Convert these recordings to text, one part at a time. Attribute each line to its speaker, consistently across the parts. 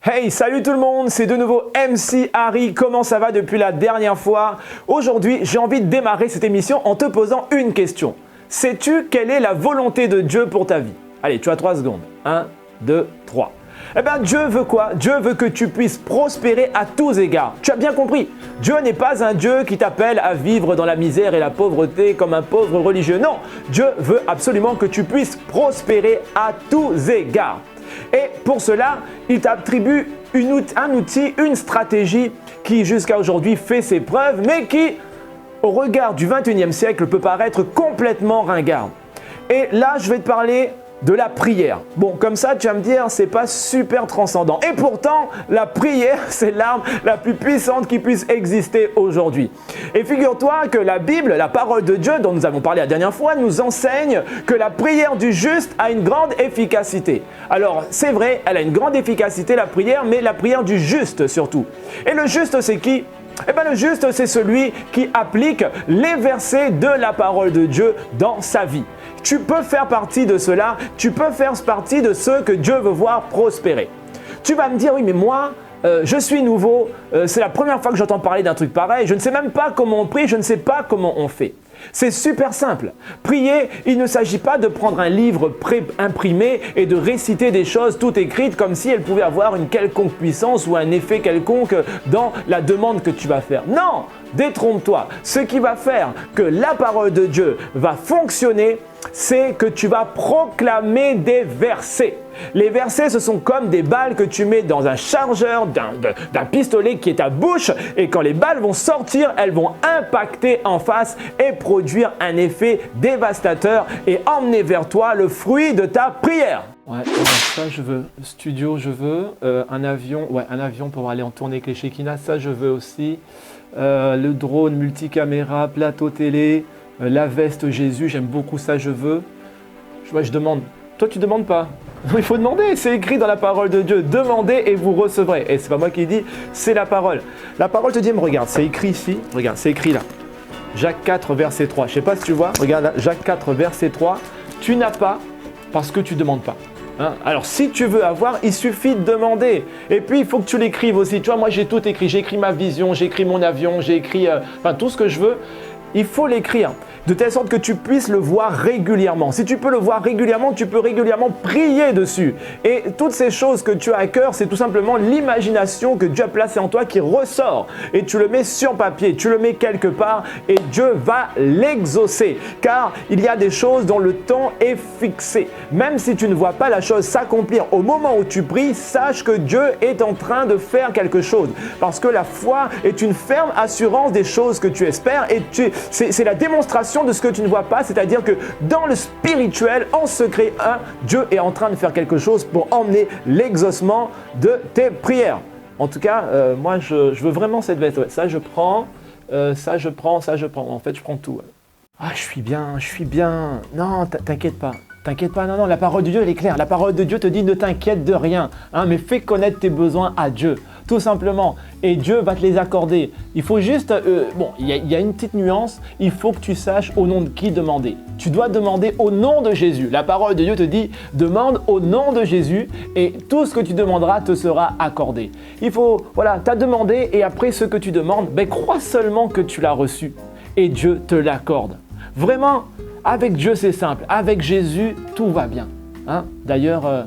Speaker 1: Hey, salut tout le monde, c'est de nouveau MC Harry. Comment ça va depuis la dernière fois? Aujourd'hui, j'ai envie de démarrer cette émission en te posant une question. Sais-tu quelle est la volonté de Dieu pour ta vie? Allez, tu as 3 secondes. 1, 2, 3. Eh bien, Dieu veut quoi? Dieu veut que tu puisses prospérer à tous égards. Tu as bien compris. Dieu n'est pas un Dieu qui t'appelle à vivre dans la misère et la pauvreté comme un pauvre religieux. Non, Dieu veut absolument que tu puisses prospérer à tous égards. Et pour cela, il t'attribue un outil, une stratégie qui jusqu'à aujourd'hui fait ses preuves, mais qui, au regard du 21e siècle, peut paraître complètement ringarde. Et là, je vais te parler de la prière. Bon, comme ça, tu vas me dire, c'est pas super transcendant. Et pourtant, la prière, c'est l'arme la plus puissante qui puisse exister aujourd'hui. Et figure-toi que la Bible, la parole de Dieu dont nous avons parlé la dernière fois, nous enseigne que la prière du juste a une grande efficacité. Alors, c'est vrai, elle a une grande efficacité, la prière, mais la prière du juste surtout. Et le juste, c'est qui? Eh bien, le juste, c'est celui qui applique les versets de la parole de Dieu dans sa vie. Tu peux faire partie de cela, tu peux faire partie de ceux que Dieu veut voir prospérer. Tu vas me dire, oui, mais moi, je suis nouveau, c'est la première fois que j'entends parler d'un truc pareil, je ne sais même pas comment on prie, je ne sais pas comment on fait. C'est super simple. Prier, il ne s'agit pas de prendre un livre pré-imprimé et de réciter des choses toutes écrites comme si elles pouvaient avoir une quelconque puissance ou un effet quelconque dans la demande que tu vas faire. Non, détrompe-toi. Ce qui va faire que la parole de Dieu va fonctionner, c'est que tu vas proclamer des versets. Les versets, ce sont comme des balles que tu mets dans un chargeur d'un pistolet qui est à bouche et quand les balles vont sortir, elles vont impacter en face et produire un effet dévastateur et emmener vers toi le fruit de ta prière. Ouais, ça je veux. Studio, je veux. Un avion pour aller en tournée avec les Shekinah, ça je veux aussi. Le drone multicaméra, plateau télé, la veste Jésus, j'aime beaucoup ça, je veux. Je demande. Toi, tu ne demandes pas. Il faut demander, c'est écrit dans la parole de Dieu. Demandez et vous recevrez. Et c'est pas moi qui dis, c'est la parole. La parole te dit, me regarde, c'est écrit ici. Regarde, c'est écrit là. Jacques 4, verset 3. Je ne sais pas si tu vois. Regarde là, Jacques 4, verset 3. Tu n'as pas parce que tu ne demandes pas. Hein? Alors, si tu veux avoir, il suffit de demander. Et puis, il faut que tu l'écrives aussi. Tu vois, moi, j'ai tout écrit. J'ai écrit ma vision, j'ai écrit mon avion, j'ai écrit tout ce que je veux. Il faut l'écrire de telle sorte que tu puisses le voir régulièrement. Si tu peux le voir régulièrement, tu peux régulièrement prier dessus. Et toutes ces choses que tu as à cœur, c'est tout simplement l'imagination que Dieu a placée en toi qui ressort. Et tu le mets sur papier, tu le mets quelque part et Dieu va l'exaucer. Car il y a des choses dont le temps est fixé. Même si tu ne vois pas la chose s'accomplir au moment où tu pries, sache que Dieu est en train de faire quelque chose. Parce que la foi est une ferme assurance des choses que tu espères et c'est la démonstration de ce que tu ne vois pas, c'est-à-dire que dans le spirituel, en secret, Dieu est en train de faire quelque chose pour emmener l'exaucement de tes prières. En tout cas, moi, je veux vraiment cette veste. Ouais, ça, je prends, ça, je prends, ça, je prends. En fait, je prends tout. Ouais. Ah, je suis bien. Non, t'inquiète pas. T'inquiète pas, non, la parole de Dieu, elle est claire. La parole de Dieu te dit ne t'inquiète de rien, mais fais connaître tes besoins à Dieu, tout simplement. Et Dieu va te les accorder. Il faut juste, il y a une petite nuance, il faut que tu saches au nom de qui demander. Tu dois demander au nom de Jésus. La parole de Dieu te dit demande au nom de Jésus et tout ce que tu demanderas te sera accordé. Il faut, t'as demandé et après ce que tu demandes, crois seulement que tu l'as reçu et Dieu te l'accorde. Vraiment, avec Dieu, c'est simple. Avec Jésus, tout va bien. Hein? D'ailleurs,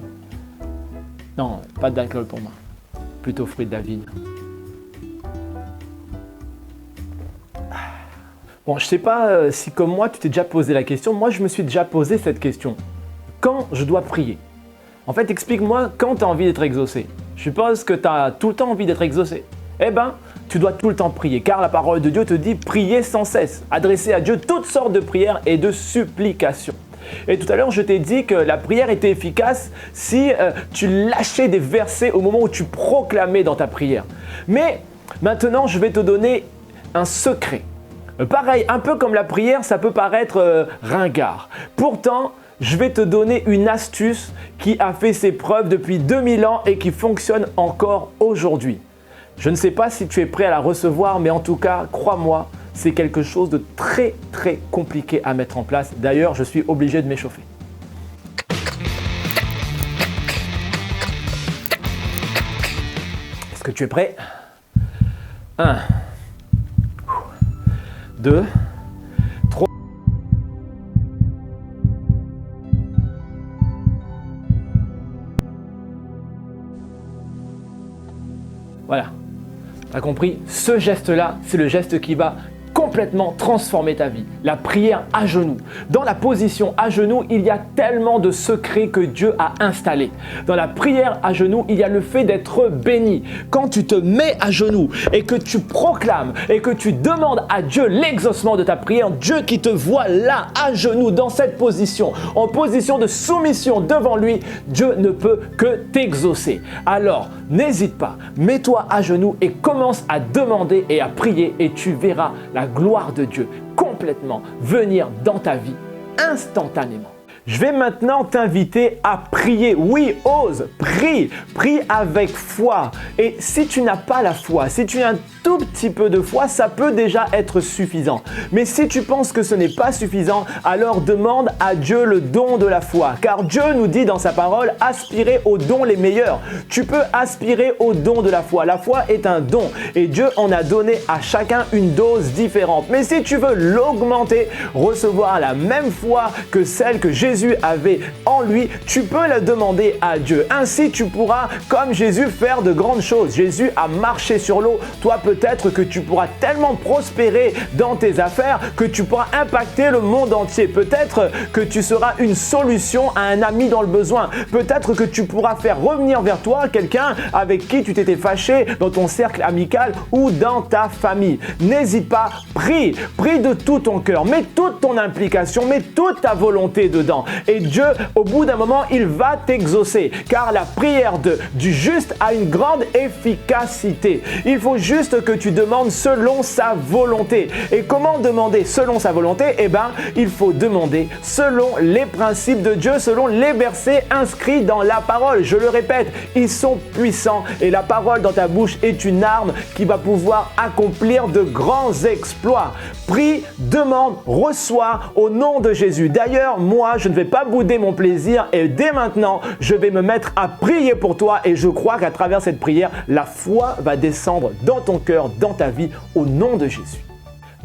Speaker 1: non, pas d'alcool pour moi. Plutôt fruit de la vigne. Bon, je ne sais pas si comme moi, tu t'es déjà posé la question. Moi, je me suis déjà posé cette question. Quand je dois prier? En fait, explique-moi quand tu as envie d'être exaucé. Je suppose que tu as tout le temps envie d'être exaucé. Eh bien, tu dois tout le temps prier, car la parole de Dieu te dit prier sans cesse, adresser à Dieu toutes sortes de prières et de supplications. Et tout à l'heure, je t'ai dit que la prière était efficace si tu lâchais des versets au moment où tu proclamais dans ta prière. Mais maintenant, je vais te donner un secret. Pareil, un peu comme la prière, ça peut paraître ringard. Pourtant, je vais te donner une astuce qui a fait ses preuves depuis 2000 ans et qui fonctionne encore aujourd'hui. Je ne sais pas si tu es prêt à la recevoir, mais en tout cas, crois-moi, c'est quelque chose de très très compliqué à mettre en place. D'ailleurs, je suis obligé de m'échauffer. que tu es prêt? 1, 2, 3. Voilà. T'as compris? Ce geste-là, c'est le geste qui va complètement transformer ta vie. La prière à genoux. Dans la position à genoux, il y a tellement de secrets que Dieu a installés. Dans la prière à genoux, il y a le fait d'être béni. Quand tu te mets à genoux et que tu proclames et que tu demandes à Dieu l'exaucement de ta prière, Dieu qui te voit là, à genoux, dans cette position, en position de soumission devant lui, Dieu ne peut que t'exaucer. Alors, n'hésite pas, mets-toi à genoux et commence à demander et à prier et tu verras la gloire de Dieu complètement venir dans ta vie instantanément. Je vais maintenant t'inviter à prier. Oui, ose, prie, prie avec foi. Et si tu n'as pas la foi, si tu as un tout petit peu de foi, ça peut déjà être suffisant. Mais si tu penses que ce n'est pas suffisant, alors demande à Dieu le don de la foi. Car Dieu nous dit dans sa parole, aspirez aux dons les meilleurs. Tu peux aspirer au don de la foi. La foi est un don et Dieu en a donné à chacun une dose différente. Mais si tu veux l'augmenter, recevoir la même foi que celle que Jésus avait en lui, tu peux la demander à Dieu. Ainsi, tu pourras, comme Jésus, faire de grandes choses. Jésus a marché sur l'eau. Toi, peut-être que tu pourras tellement prospérer dans tes affaires que tu pourras impacter le monde entier. Peut-être que tu seras une solution à un ami dans le besoin. Peut-être que tu pourras faire revenir vers toi quelqu'un avec qui tu t'étais fâché dans ton cercle amical ou dans ta famille. N'hésite pas, prie, prie de tout ton cœur, mets toute ton implication, mets toute ta volonté dedans. Et Dieu, au bout d'un moment, il va t'exaucer. Car la prière du juste a une grande efficacité. Il faut juste que tu demandes selon sa volonté. Et comment demander selon sa volonté? Eh bien, il faut demander selon les principes de Dieu, selon les versets inscrits dans la parole. Je le répète, ils sont puissants et la parole dans ta bouche est une arme qui va pouvoir accomplir de grands exploits. Prie, demande, reçois au nom de Jésus. D'ailleurs, moi, je ne vais pas bouder mon plaisir et dès maintenant, je vais me mettre à prier pour toi et je crois qu'à travers cette prière, la foi va descendre dans ton cœur, dans ta vie, au nom de Jésus.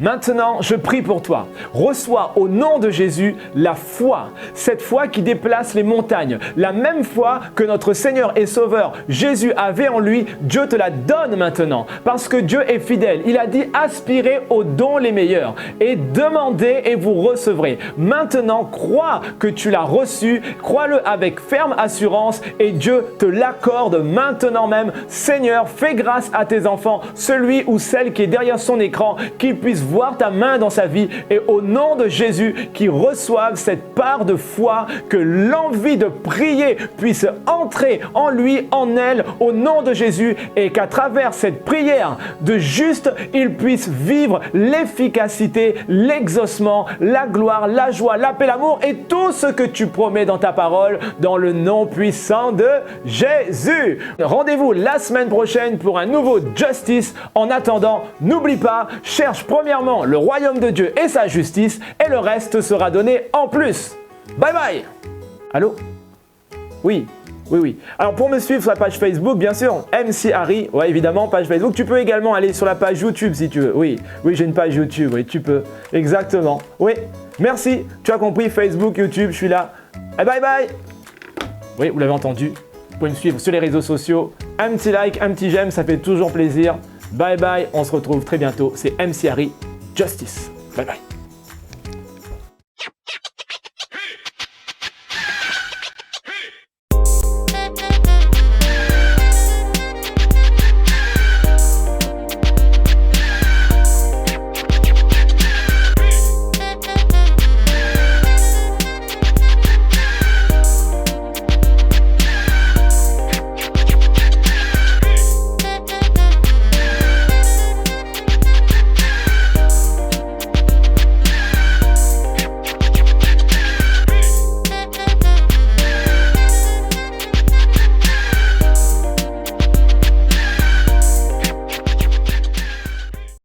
Speaker 1: Maintenant, je prie pour toi. Reçois au nom de Jésus la foi, cette foi qui déplace les montagnes. La même foi que notre Seigneur et Sauveur Jésus avait en lui, Dieu te la donne maintenant parce que Dieu est fidèle. Il a dit aspirez aux dons les meilleurs et demandez et vous recevrez. Maintenant, crois que tu l'as reçu, crois-le avec ferme assurance et Dieu te l'accorde maintenant même. Seigneur, fais grâce à tes enfants, celui ou celle qui est derrière son écran, qu'il puisse voir ta main dans sa vie et au nom de Jésus, qu'ils reçoivent cette part de foi, que l'envie de prier puisse entrer en lui, en elle, au nom de Jésus et qu'à travers cette prière de juste, ils puissent vivre l'efficacité, l'exaucement, la gloire, la joie, la paix, l'amour et tout ce que tu promets dans ta parole dans le nom puissant de Jésus. Rendez-vous la semaine prochaine pour un nouveau Justice. En attendant, n'oublie pas, cherche premièrement le royaume de Dieu et sa justice et le reste sera donné en plus. Bye bye. Allô? Oui. Alors pour me suivre sur la page Facebook, bien sûr, MC Harry, ouais évidemment, page Facebook. Tu peux également aller sur la page YouTube si tu veux. Oui, j'ai une page YouTube, oui, tu peux. Exactement. Oui, merci. Tu as compris, Facebook, YouTube, je suis là. Et bye bye. Oui, vous l'avez entendu. Vous pouvez me suivre sur les réseaux sociaux. Un petit like, un petit j'aime, ça fait toujours plaisir. Bye bye, on se retrouve très bientôt. C'est MC Harry, Justice. Bye bye.